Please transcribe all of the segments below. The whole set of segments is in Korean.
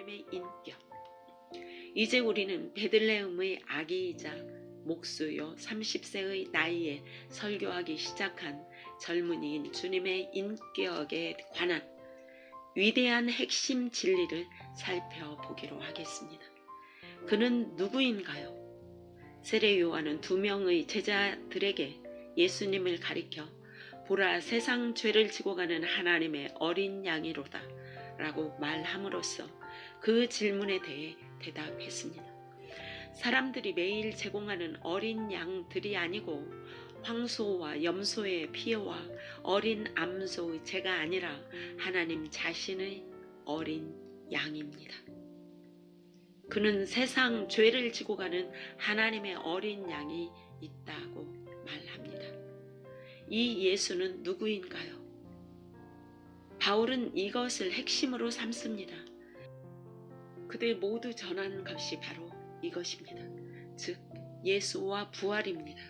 하나님의 인격. 이제 우리는 베들레헴의 아기이자 목수요 30세의 나이에 설교하기 시작한 젊은이인 주님의 인격에 관한 위대한 핵심 진리를 살펴보기로 하겠습니다. 그는 누구인가요? 세례 요한은 2명의 제자들에게 예수님을 가리켜 보라, 세상 죄를 지고 가는 하나님의 어린 양이로다 라고 말함으로써 그 질문에 대해 대답했습니다. 사람들이 매일 제공하는 어린 양들이 아니고 황소와 염소의 피와 어린 암소의 제가 아니라 하나님 자신의 어린 양입니다. 그는 세상 죄를 지고 가는 하나님의 어린 양이 있다고 말합니다. 이 예수는 누구인가요? 바울은 이것을 핵심으로 삼습니다. 그들 모두 전한 것이 바로 이것입니다. 즉 예수와 부활입니다.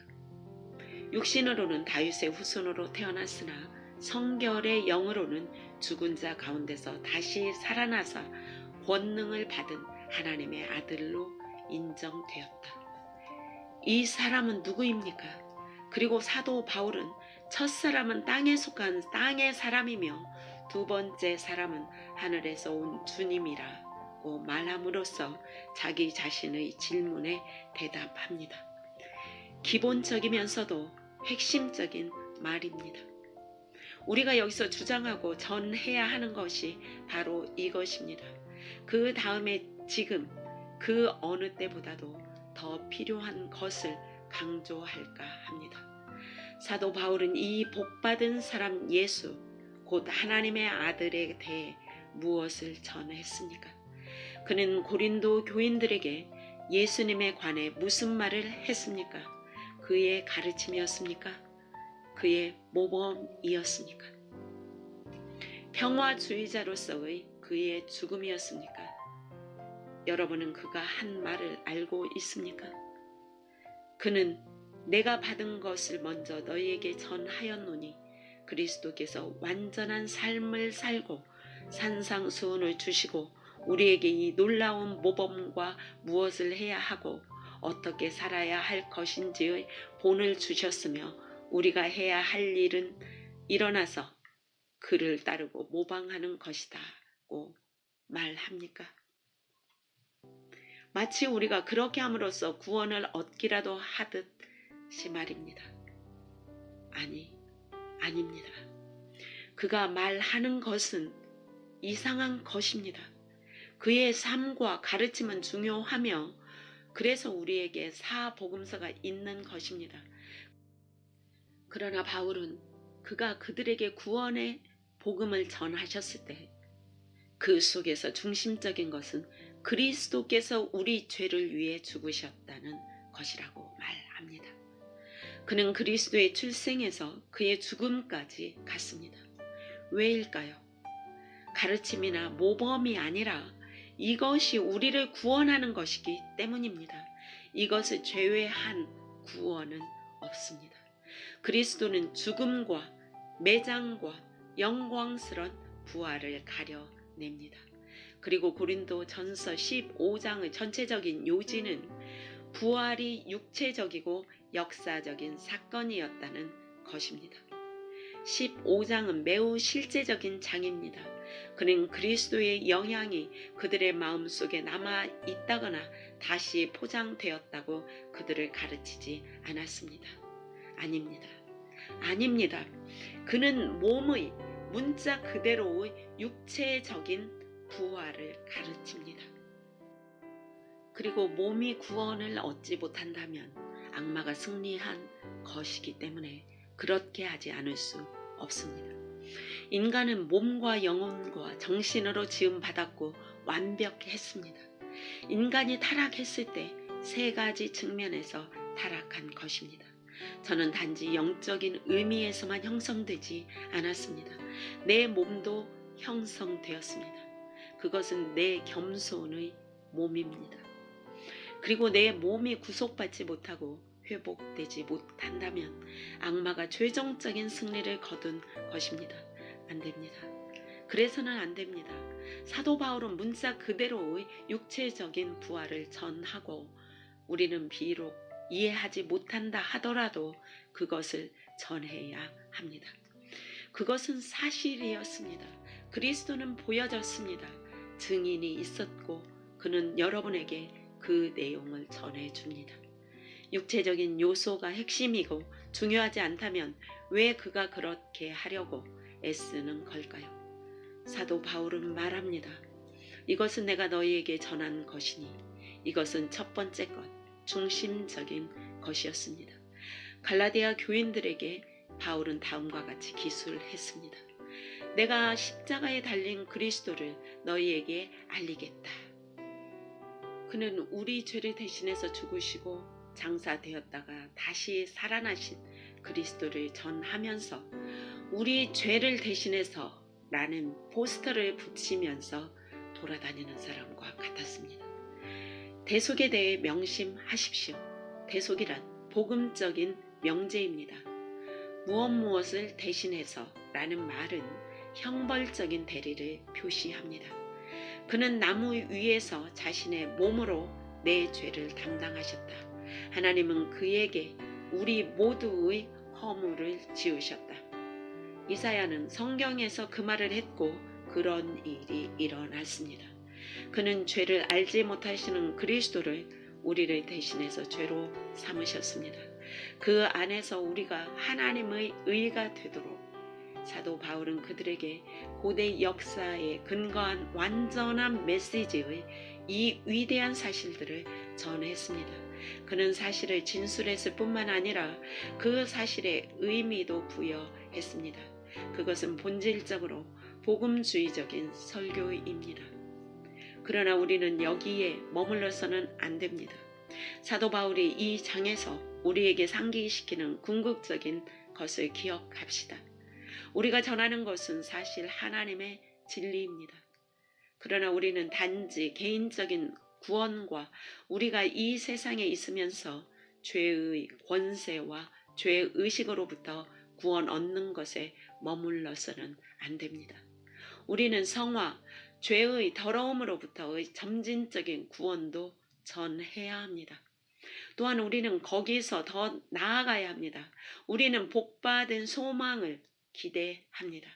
육신으로는 다윗의 후손으로 태어났으나 성결의 영으로는 죽은 자 가운데서 다시 살아나사 권능을 받은 하나님의 아들로 인정되었다. 이 사람은 누구입니까? 그리고 사도 바울은 첫 사람은 땅에 속한 땅의 사람이며 두 번째 사람은 하늘에서 온 주님이라고 말함으로써 자기 자신의 질문에 대답합니다. 기본적이면서도 핵심적인 말입니다. 우리가 여기서 주장하고 전해야 하는 것이 바로 이것입니다. 그 다음에 지금 그 어느 때보다도 더 필요한 것을 강조할까 합니다. 사도 바울은 이 복받은 사람 예수, 곧 하나님의 아들에 대해 무엇을 전했습니까? 그는 고린도 교인들에게 예수님에 관해 무슨 말을 했습니까? 그의 가르침이었습니까? 그의 모범이었습니까? 평화주의자로서의 그의 죽음이었습니까? 여러분은 그가 한 말을 알고 있습니까? 그는 내가 받은 것을 먼저 너희에게 전하였노니 그리스도께서 완전한 삶을 살고 산상수훈을 주시고 우리에게 이 놀라운 모범과 무엇을 해야 하고 어떻게 살아야 할 것인지의 본을 주셨으며 우리가 해야 할 일은 일어나서 그를 따르고 모방하는 것이다고 말합니까? 마치 우리가 그렇게 함으로써 구원을 얻기라도 하듯이 말입니다. 아닙니다. 그가 말하는 것은 이상한 것입니다. 그의 삶과 가르침은 중요하며 그래서 우리에게 사복음서가 있는 것입니다. 그러나 바울은 그가 그들에게 구원의 복음을 전하셨을 때 그 속에서 중심적인 것은 그리스도께서 우리 죄를 위해 죽으셨다는 것이라고 말합니다. 그는 그리스도의 출생에서 그의 죽음까지 갔습니다. 왜일까요? 가르침이나 모범이 아니라 이것이 우리를 구원하는 것이기 때문입니다. 이것을 제외한 구원은 없습니다. 그리스도는 죽음과 매장과 영광스러운 부활을 가려냅니다. 그리고 고린도 전서 15장의 전체적인 요지는 부활이 육체적이고 역사적인 사건이었다는 것입니다. 15장은 매우 실제적인 장입니다. 그는 그리스도의 영향이 그들의 마음속에 남아 있다거나 다시 포장되었다고 그들을 가르치지 않았습니다. 아닙니다. 그는 몸의 문자 그대로의 육체적인 부활을 가르칩니다. 그리고 몸이 구원을 얻지 못한다면 악마가 승리한 것이기 때문에 그렇게 하지 않을 수 없습니다. 인간은 몸과 영혼과 정신으로 지음받았고 완벽했습니다. 인간이 타락했을 때 3가지 측면에서 타락한 것입니다. 저는 단지 영적인 의미에서만 형성되지 않았습니다. 내 몸도 형성되었습니다. 그것은 내 겸손의 몸입니다. 그리고 내 몸이 구속받지 못하고 회복되지 못한다면 악마가 최종적인 승리를 거둔 것입니다. 안 됩니다. 그래서는 안 됩니다. 사도 바울은 문자 그대로의 육체적인 부활을 전하고 우리는 비록 이해하지 못한다 하더라도 그것을 전해야 합니다. 그것은 사실이었습니다. 그리스도는 보여졌습니다. 증인이 있었고 그는 여러분에게 그 내용을 전해줍니다. 육체적인 요소가 핵심이고 중요하지 않다면 왜 그가 그렇게 하려고 애쓰는 걸까요? 사도 바울은 말합니다. 이것은 내가 너희에게 전한 것이니 이것은 첫 번째 것, 중심적인 것이었습니다. 갈라디아 교인들에게 바울은 다음과 같이 기술했습니다. 내가 십자가에 달린 그리스도를 너희에게 알리겠다. 그는 우리 죄를 대신해서 죽으시고 장사되었다가 다시 살아나신 그리스도를 전하면서 우리 죄를 대신해서 라는 포스터를 붙이면서 돌아다니는 사람과 같았습니다. 대속에 대해 명심하십시오. 대속이란 복음적인 명제입니다. 무엇을 대신해서 라는 말은 형벌적인 대리를 표시합니다. 그는 나무 위에서 자신의 몸으로 내 죄를 담당하셨다. 하나님은 그에게 우리 모두의 허물을 지우셨다. 이사야는 성경에서 그 말을 했고 그런 일이 일어났습니다. 그는 죄를 알지 못하시는 그리스도를 우리를 대신해서 죄로 삼으셨습니다. 그 안에서 우리가 하나님의 의가 되도록 사도 바울은 그들에게 고대 역사에 근거한 완전한 메시지의 이 위대한 사실들을 전했습니다. 그는 사실을 진술했을 뿐만 아니라 그 사실에 의미도 부여했습니다. 그것은 본질적으로 복음주의적인 설교입니다. 그러나 우리는 여기에 머물러서는 안 됩니다. 사도 바울이 이 장에서 우리에게 상기시키는 궁극적인 것을 기억합시다. 우리가 전하는 것은 사실 하나님의 진리입니다. 그러나 우리는 단지 개인적인 구원과 우리가 이 세상에 있으면서 죄의 권세와 죄의식으로부터 구원 얻는 것에 머물러서는 안 됩니다. 우리는 성화, 죄의 더러움으로부터의 점진적인 구원도 전해야 합니다. 또한 우리는 거기서 더 나아가야 합니다. 우리는 복받은 소망을 기대합니다.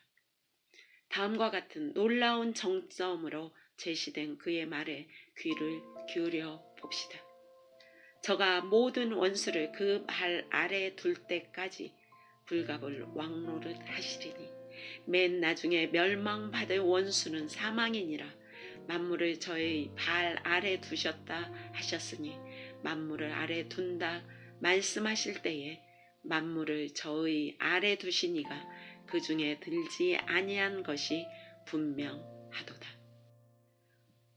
다음과 같은 놀라운 정점으로 제시된 그의 말에 귀를 기울여 봅시다. 저가 모든 원수를 그 발 아래 둘 때까지 불갑을 왕노릇 하시리니 맨 나중에 멸망받을 원수는 사망이니라. 만물을 저의 발 아래 두셨다 하셨으니 만물을 아래 둔다 말씀하실 때에 만물을 저의 아래 두시니가 그 중에 들지 아니한 것이 분명하도다.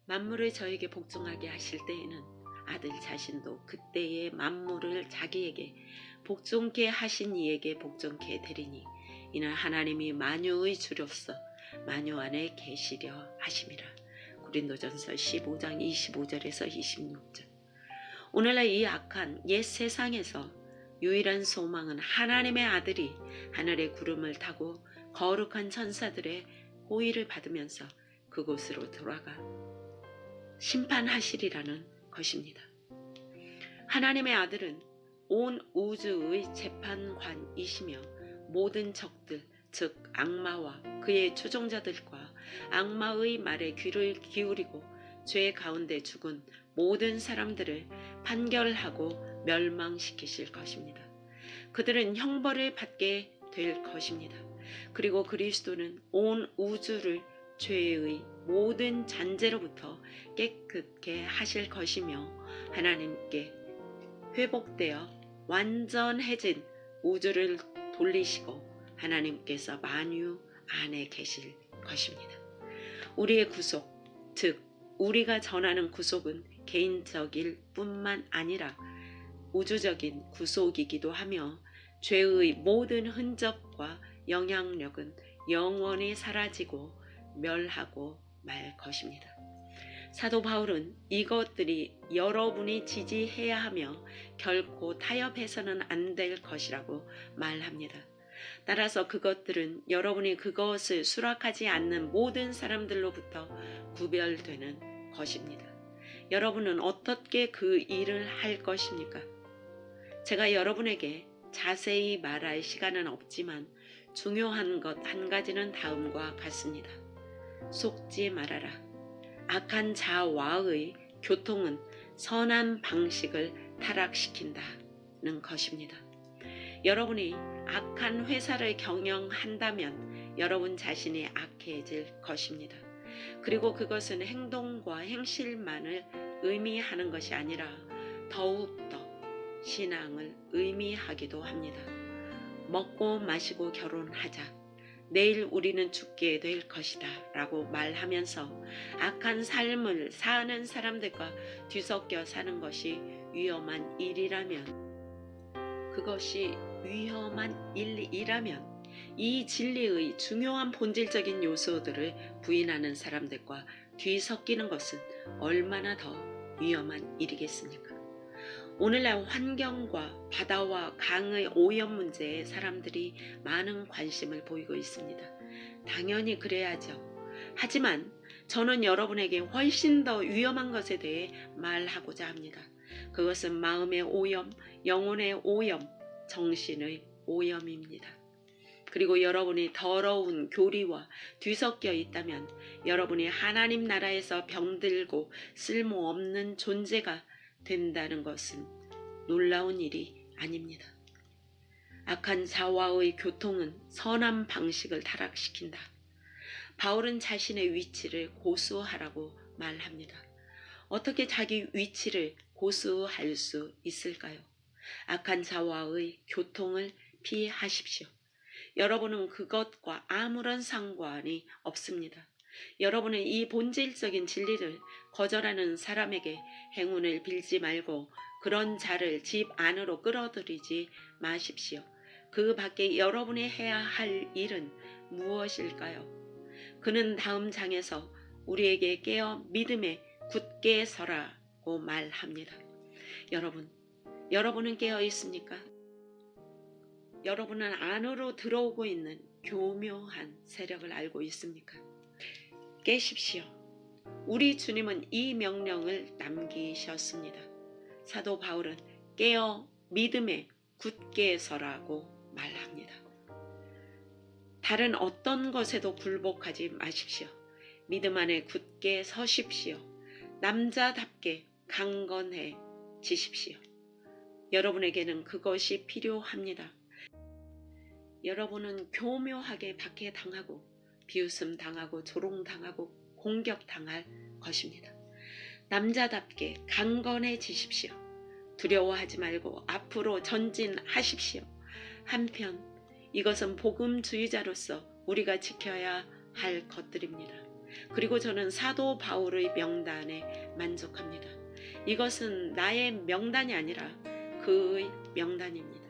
만물을 저에게 복종하게 하실 때에는 아들 자신도 그때의 만물을 자기에게 복종케 하신 이에게 복종케 되리니 이는 하나님이 만유의 주로서 만유 안에 계시려 하심이라. 고린도전서 15장 25절에서 26절. 오늘날 이 악한 옛 세상에서 유일한 소망은 하나님의 아들이 하늘의 구름을 타고 거룩한 천사들의 호의를 받으면서 그곳으로 돌아가 심판하시리라는 것입니다. 하나님의 아들은 온 우주의 재판관이시며 모든 적들, 즉 악마와 그의 추종자들과 악마의 말에 귀를 기울이고 죄 가운데 죽은 모든 사람들을 판결하고 멸망시키실 것입니다. 그들은 형벌을 받게 될 것입니다. 그리고 그리스도는 온 우주를 죄의 모든 잔재로부터 깨끗게 하실 것이며 하나님께 회복되어 완전해진 우주를 돌리시고 하나님께서 만유 안에 계실 것입니다. 우리의 구속, 즉 우리가 전하는 구속은 개인적일 뿐만 아니라 우주적인 구속이기도 하며 죄의 모든 흔적과 영향력은 영원히 사라지고 멸하고 말 것입니다. 사도 바울은 이것들이 여러분이 지지해야 하며 결코 타협해서는 안 될 것이라고 말합니다. 따라서 그것들은 여러분이 그것을 수락하지 않는 모든 사람들로부터 구별되는 것입니다. 여러분은 어떻게 그 일을 할 것입니까? 제가 여러분에게 자세히 말할 시간은 없지만 중요한 것 한 가지는 다음과 같습니다. 속지 말아라. 악한 자와의 교통은 선한 방식을 타락시킨다는 것입니다. 여러분이 악한 회사를 경영한다면 여러분 자신이 악해질 것입니다. 그리고 그것은 행동과 행실만을 의미하는 것이 아니라 더욱더 신앙을 의미하기도 합니다. 먹고 마시고 결혼하자. 내일 우리는 죽게 될 것이다 라고 말하면서 악한 삶을 사는 사람들과 뒤섞여 사는 것이 위험한 일이라면, 그것이 위험한 일이라면 이 진리의 중요한 본질적인 요소들을 부인하는 사람들과 뒤섞이는 것은 얼마나 더 위험한 일이겠습니까? 오늘날 환경과 바다와 강의 오염 문제에 사람들이 많은 관심을 보이고 있습니다. 당연히 그래야죠. 하지만 저는 여러분에게 훨씬 더 위험한 것에 대해 말하고자 합니다. 그것은 마음의 오염, 영혼의 오염, 정신의 오염입니다. 그리고 여러분이 더러운 교리와 뒤섞여 있다면 여러분이 하나님 나라에서 병들고 쓸모없는 존재가 된다는 것은 놀라운 일이 아닙니다. 악한 자와의 교통은 선한 방식을 타락시킨다. 바울은 자신의 위치를 고수하라고 말합니다. 어떻게 자기 위치를 고수할 수 있을까요? 악한 자와의 교통을 피하십시오. 여러분은 그것과 아무런 상관이 없습니다. 여러분은 이 본질적인 진리를 거절하는 사람에게 행운을 빌지 말고 그런 자를 집 안으로 끌어들이지 마십시오. 그 밖에 여러분이 해야 할 일은 무엇일까요? 그는 다음 장에서 우리에게 깨어 믿음에 굳게 서라고 말합니다. 여러분은 깨어 있습니까? 여러분은 안으로 들어오고 있는 교묘한 세력을 알고 있습니까? 깨십시오. 우리 주님은 이 명령을 남기셨습니다. 사도 바울은 깨어 믿음에 굳게 서라고 말합니다. 다른 어떤 것에도 굴복하지 마십시오. 믿음 안에 굳게 서십시오. 남자답게 강건해지십시오. 여러분에게는 그것이 필요합니다. 여러분은 교묘하게 박해당하고 비웃음 당하고 조롱당하고 공격당할 것입니다. 남자답게 강건해지십시오. 두려워하지 말고 앞으로 전진하십시오. 한편 이것은 복음주의자로서 우리가 지켜야 할 것들입니다. 그리고 저는 사도 바울의 명단에 만족합니다. 이것은 나의 명단이 아니라 그의 명단입니다.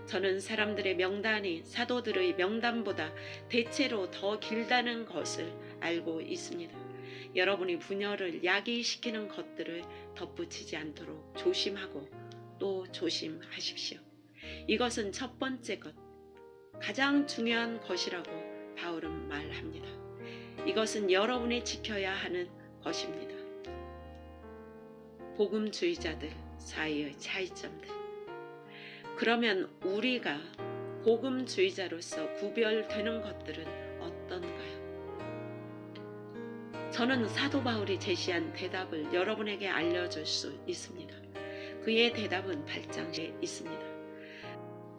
저는 사람들의 명단이 사도들의 명단보다 대체로 더 길다는 것을 알고 있습니다. 여러분이 분열을 야기시키는 것들을 덧붙이지 않도록 조심하고 또 조심하십시오. 이것은 첫 번째 것, 가장 중요한 것이라고 바울은 말합니다. 이것은 여러분이 지켜야 하는 것입니다. 복음주의자들 사이의 차이점들. 그러면 우리가 복음주의자로서 구별되는 것들은 어떤가요? 저는 사도 바울이 제시한 대답을 여러분에게 알려줄 수 있습니다. 그의 대답은 8장에 있습니다.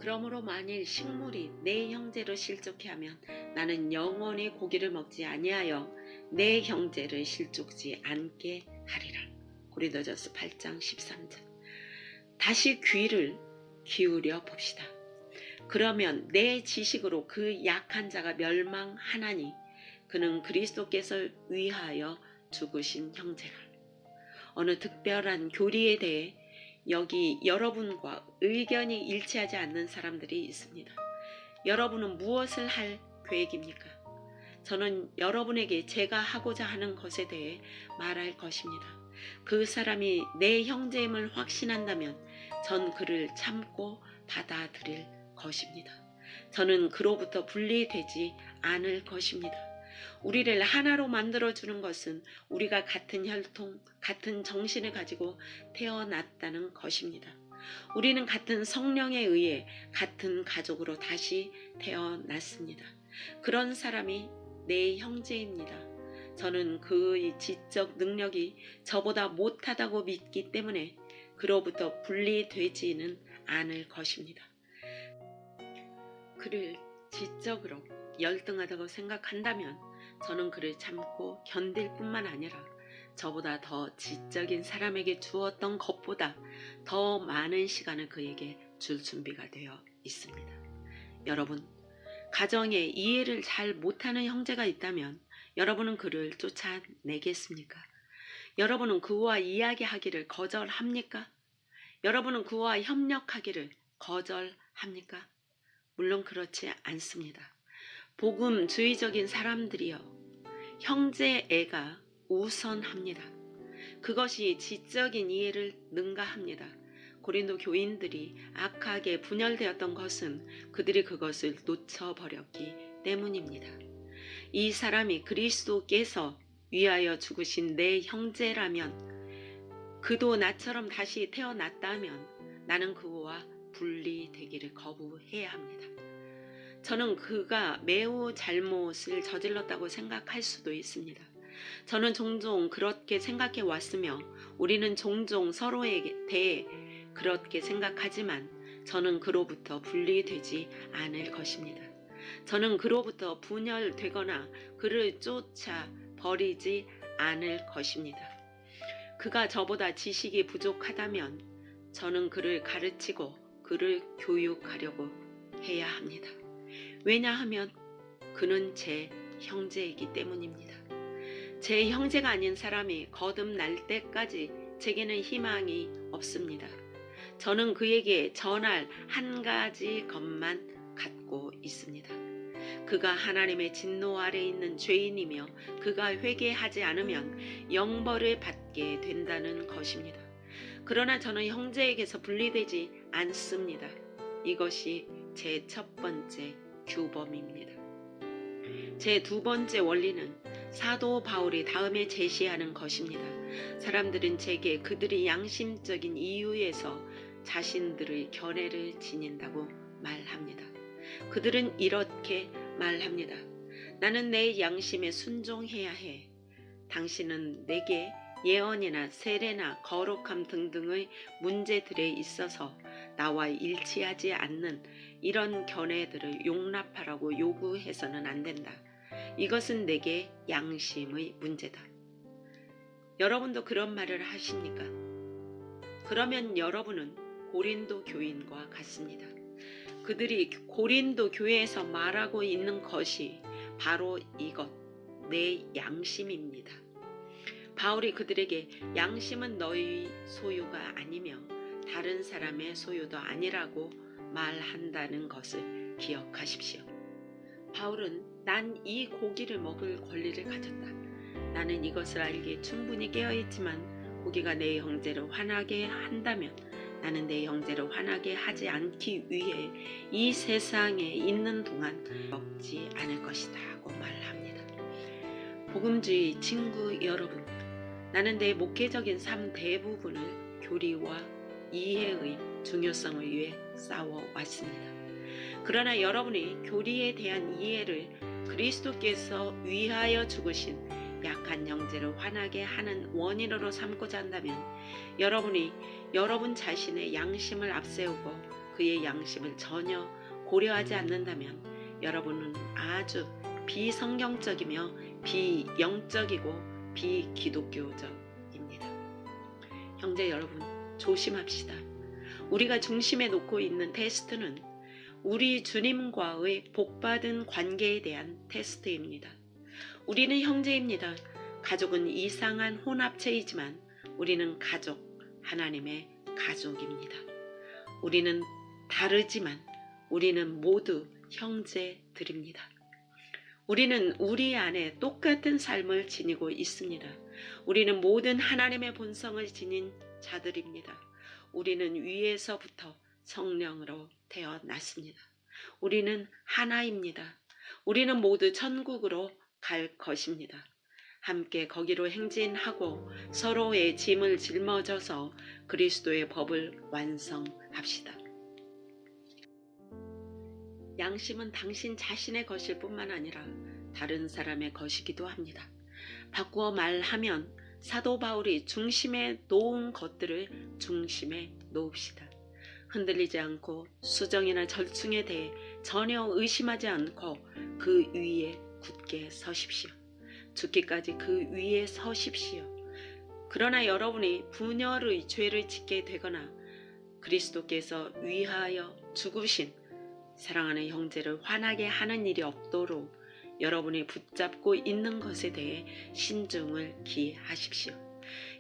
그러므로 만일 식물이 내 형제를 실족해 하면 나는 영원히 고기를 먹지 아니하여 내 형제를 실족지 않게 하리라. 고린도전서 8장 13절. 다시 귀를 기울여 봅시다. 그러면 내 지식으로 그 약한 자가 멸망하나니 그는 그리스도께서 위하여 죽으신 형제라. 어느 특별한 교리에 대해 여기 여러분과 의견이 일치하지 않는 사람들이 있습니다. 여러분은 무엇을 할 계획입니까? 저는 여러분에게 제가 하고자 하는 것에 대해 말할 것입니다. 그 사람이 내 형제임을 확신한다면 전 그를 참고 받아들일 것입니다. 저는 그로부터 분리되지 않을 것입니다. 우리를 하나로 만들어주는 것은 우리가 같은 혈통, 같은 정신을 가지고 태어났다는 것입니다. 우리는 같은 성령에 의해 같은 가족으로 다시 태어났습니다. 그런 사람이 내 형제입니다. 저는 그의 지적 능력이 저보다 못하다고 믿기 때문에 그로부터 분리되지는 않을 것입니다. 그를 지적으로 열등하다고 생각한다면 저는 그를 참고 견딜 뿐만 아니라 저보다 더 지적인 사람에게 주었던 것보다 더 많은 시간을 그에게 줄 준비가 되어 있습니다. 여러분, 가정에 이해를 잘 못하는 형제가 있다면 여러분은 그를 쫓아내겠습니까? 여러분은 그와 이야기하기를 거절합니까? 여러분은 그와 협력하기를 거절합니까? 물론 그렇지 않습니다. 복음주의적인 사람들이여, 형제애가 우선합니다. 그것이 지적인 이해를 능가합니다. 고린도 교인들이 악하게 분열되었던 것은 그들이 그것을 놓쳐버렸기 때문입니다. 이 사람이 그리스도께서 위하여 죽으신 내 형제라면, 그도 나처럼 다시 태어났다면 나는 그와 분리되기를 거부해야 합니다. 저는 그가 매우 잘못을 저질렀다고 생각할 수도 있습니다. 저는 종종 그렇게 생각해 왔으며 우리는 종종 서로에 대해 그렇게 생각하지만 저는 그로부터 분리되지 않을 것입니다. 저는 그로부터 분열되거나 그를 쫓아 버리지 않을 것입니다. 그가 저보다 지식이 부족하다면 저는 그를 가르치고 그를 교육하려고 해야 합니다. 왜냐하면 그는 제 형제이기 때문입니다. 제 형제가 아닌 사람이 거듭날 때까지 제게는 희망이 없습니다. 저는 그에게 전할 한 가지 것만 갖고 있습니다. 그가 하나님의 진노 아래 있는 죄인이며 그가 회개하지 않으면 영벌을 받게 된다는 것입니다. 그러나 저는 형제에게서 분리되지 않습니다. 이것이 제 첫 번째 규범입니다. 제 두 번째 원리는 사도 바울이 다음에 제시하는 것입니다. 사람들은 제게 그들이 양심적인 이유에서 자신들의 견해를 지닌다고 말합니다. 그들은 이렇게 말합니다. 나는 내 양심에 순종해야 해. 당신은 내게 예언이나 세례나 거룩함 등등의 문제들에 있어서 나와 일치하지 않는 이런 견해들을 용납하라고 요구해서는 안 된다. 이것은 내게 양심의 문제다. 여러분도 그런 말을 하십니까? 그러면 여러분은 고린도 교인과 같습니다. 그들이 고린도 교회에서 말하고 있는 것이 바로 이것, 내 양심입니다. 바울이 그들에게 양심은 너희 소유가 아니며 다른 사람의 소유도 아니라고 말한다는 것을 기억하십시오. 바울은 난 이 고기를 먹을 권리를 가졌다. 나는 이것을 알기에 충분히 깨어있지만 고기가 내 형제를 화나게 한다면 나는 내 형제를 화나게 하지 않기 위해 이 세상에 있는 동안 먹지 않을 것이다 고 말합니다. 복음주의 친구 여러분, 나는 내 목회적인 삶 대부분을 교리와 이해의 중요성을 위해 싸워왔습니다. 그러나 여러분이 교리에 대한 이해를 그리스도께서 위하여 죽으신 약한 형제를 화나게 하는 원인으로 삼고자 한다면 여러분이 여러분 자신의 양심을 앞세우고 그의 양심을 전혀 고려하지 않는다면 여러분은 아주 비성경적이며 비영적이고 비기독교적입니다. 형제 여러분, 조심합시다. 우리가 중심에 놓고 있는 테스트는 우리 주님과의 복받은 관계에 대한 테스트입니다. 우리는 형제입니다. 가족은 이상한 혼합체이지만 우리는 가족, 하나님의 가족입니다. 우리는 다르지만 우리는 모두 형제들입니다. 우리는 우리 안에 똑같은 삶을 지니고 있습니다. 우리는 모든 하나님의 본성을 지닌 자들입니다. 우리는 위에서부터 성령으로 태어났습니다. 우리는 하나입니다. 우리는 모두 천국으로 갈 것입니다. 함께 거기로 행진하고 서로의 짐을 짊어져서 그리스도의 법을 완성합시다. 양심은 당신 자신의 것일 뿐만 아니라 다른 사람의 것이기도 합니다. 바꾸어 말하면 사도 바울이 중심에 놓은 것들을 중심에 놓읍시다. 흔들리지 않고 수정이나 절충에 대해 전혀 의심하지 않고 그 위에 굳게 서십시오. 죽기까지 그 위에 서십시오. 그러나 여러분이 분열의 죄를 짓게 되거나 그리스도께서 위하여 죽으신 사랑하는 형제를 화나게 하는 일이 없도록 여러분이 붙잡고 있는 것에 대해 신중을 기하십시오.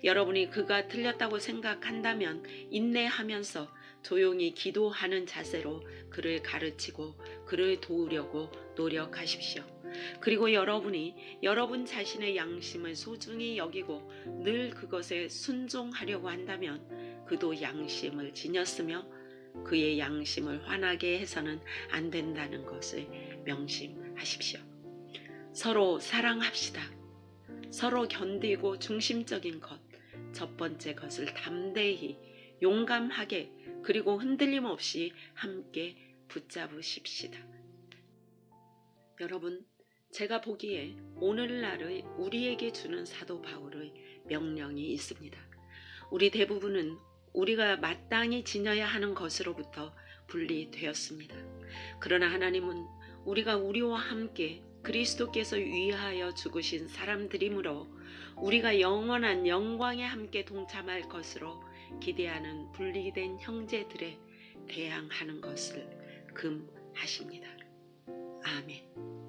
여러분이 그가 틀렸다고 생각한다면 인내하면서 조용히 기도하는 자세로 그를 가르치고 그를 도우려고 노력하십시오. 그리고 여러분이 여러분 자신의 양심을 소중히 여기고 늘 그것에 순종하려고 한다면 그도 양심을 지녔으며 그의 양심을 화나게 해서는 안 된다는 것을 명심하십시오. 서로 사랑합시다. 서로 견디고 중심적인 것, 첫 번째 것을 담대히 용감하게 그리고 흔들림 없이 함께 붙잡으십시다. 여러분, 제가 보기에 오늘날의 우리에게 주는 사도 바울의 명령이 있습니다. 우리 대부분은 우리가 마땅히 지녀야 하는 것으로부터 분리되었습니다. 그러나 하나님은 우리가 우리와 함께 그리스도께서 위하여 죽으신 사람들이므로 우리가 영원한 영광에 함께 동참할 것으로 기대하는 분리된 형제들에 대항하는 것을 금하십니다. 아멘.